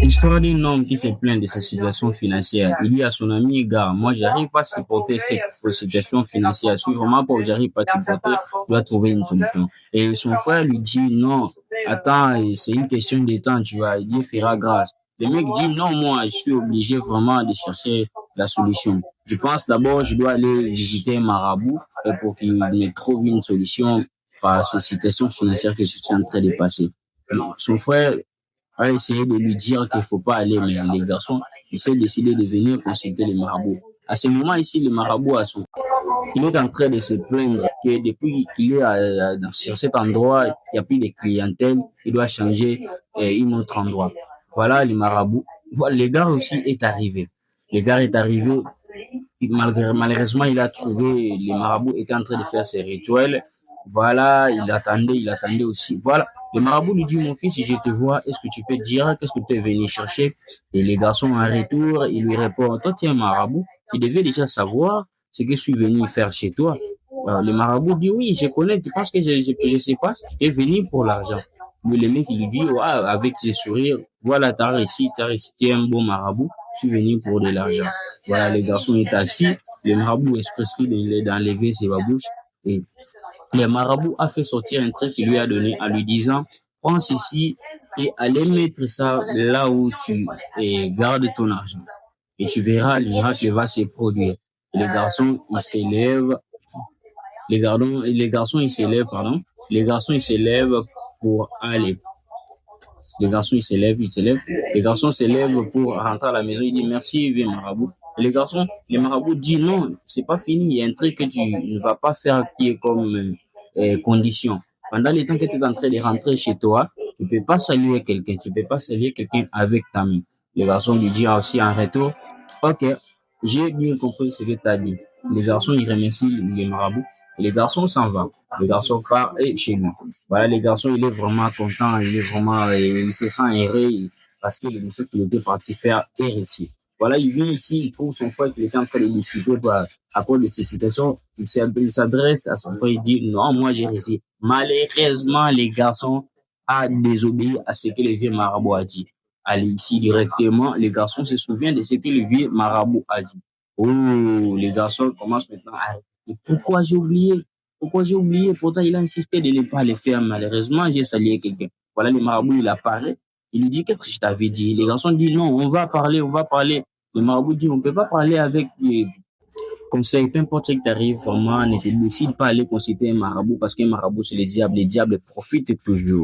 L'histoire d'un homme qui se plaint de sa situation financière. Il dit à son ami, gars, moi, j'arrive pas à supporter cette situation financière. Je suis vraiment pauvre, j'arrive pas à supporter, je dois trouver une solution. Et son frère lui dit, non, attends, c'est une question de temps, tu vois, Dieu fera grâce. Le mec dit, non, moi, je suis obligé vraiment de chercher la solution. Je pense d'abord, je dois aller visiter un marabout pour qu'il me trouve une solution par cette situation financière que je suis en train de passer. Son frère a essayé de lui dire qu'il faut pas aller, mais les garçons, ils ont décidé de venir consulter le marabout. À ce moment ici, le marabout il est en train de se plaindre que depuis qu'il est sur cet endroit, il n'y a plus de clientèle, il doit changer un autre endroit. Voilà le marabout. Voilà, le gars aussi est arrivé. Le gars est arrivé, malheureusement, il a trouvé, le marabout était en train de faire ses rituels. Voilà, il attendait aussi. Voilà, le marabout lui dit, mon fils, si je te vois, est-ce que tu peux dire, qu'est-ce que tu es venu chercher? Et les garçons, en retour, il lui répond, toi, tu es un marabout, tu devais déjà savoir ce que je suis venu faire chez toi. Le marabout dit, oui, je connais, tu penses que je sais pas, tu es venu pour l'argent. Mais le mec, il lui dit, ouais, avec ses sourires, voilà, t'as réussi, tu es un bon marabout, je suis venu pour de l'argent. Voilà, le garçon est assis, le marabout est presque d'enlever ses babouches, et le marabout a fait sortir un truc qu'il lui a donné en lui disant, prends ceci et allez mettre ça là où tu gardes ton argent. Et tu verras, le miracle va se produire. Et les garçons, ils s'élèvent, les garçons, pardon, les garçons, ils s'élèvent pour aller. Les garçons s'élèvent pour rentrer à la maison. Il dit merci, vieux marabout. Et les marabouts disent non, c'est pas fini. Il y a un truc que tu ne vas pas faire qui est comme condition. Pendant le temps que tu es en train de rentrer chez toi, tu peux pas saluer quelqu'un. Tu peux pas saluer quelqu'un avec ta main. Le garçon lui dit aussi en retour, ok, j'ai bien compris ce que tu as dit. Les garçons, ils remercient les marabouts. Et les garçons s'en vont. Le garçon part et chez lui. Voilà, les garçons, il est vraiment content, il se sent heureux parce que le monsieur qu'il était parti faire est réussi. Voilà, il vient ici, il trouve son frère qui était en train de discuter à cause de ces situations. Il s'adresse à son frère, il dit, non, moi j'ai réussi. Malheureusement, les garçons a désobéi à ce que le vieux marabout a dit. Allez, ici, directement, les garçons se souviennent de ce que le vieux marabout a dit. Oh, les garçons commencent maintenant à pourquoi j'ai oublié? Pourquoi j'ai oublié? Pourtant, il a insisté de ne pas le faire. Malheureusement, j'ai salué quelqu'un. Voilà, le marabout, il apparaît. Il lui dit, qu'est-ce que je t'avais dit? Les garçons disent, non, on va parler, on va parler. Le marabout dit, on ne peut pas parler avec les conseils. Peu importe ce qui t'arrive, vraiment, ne te décide pas à aller consulter un marabout parce qu'un marabout, c'est les diables. Les diables profitent toujours.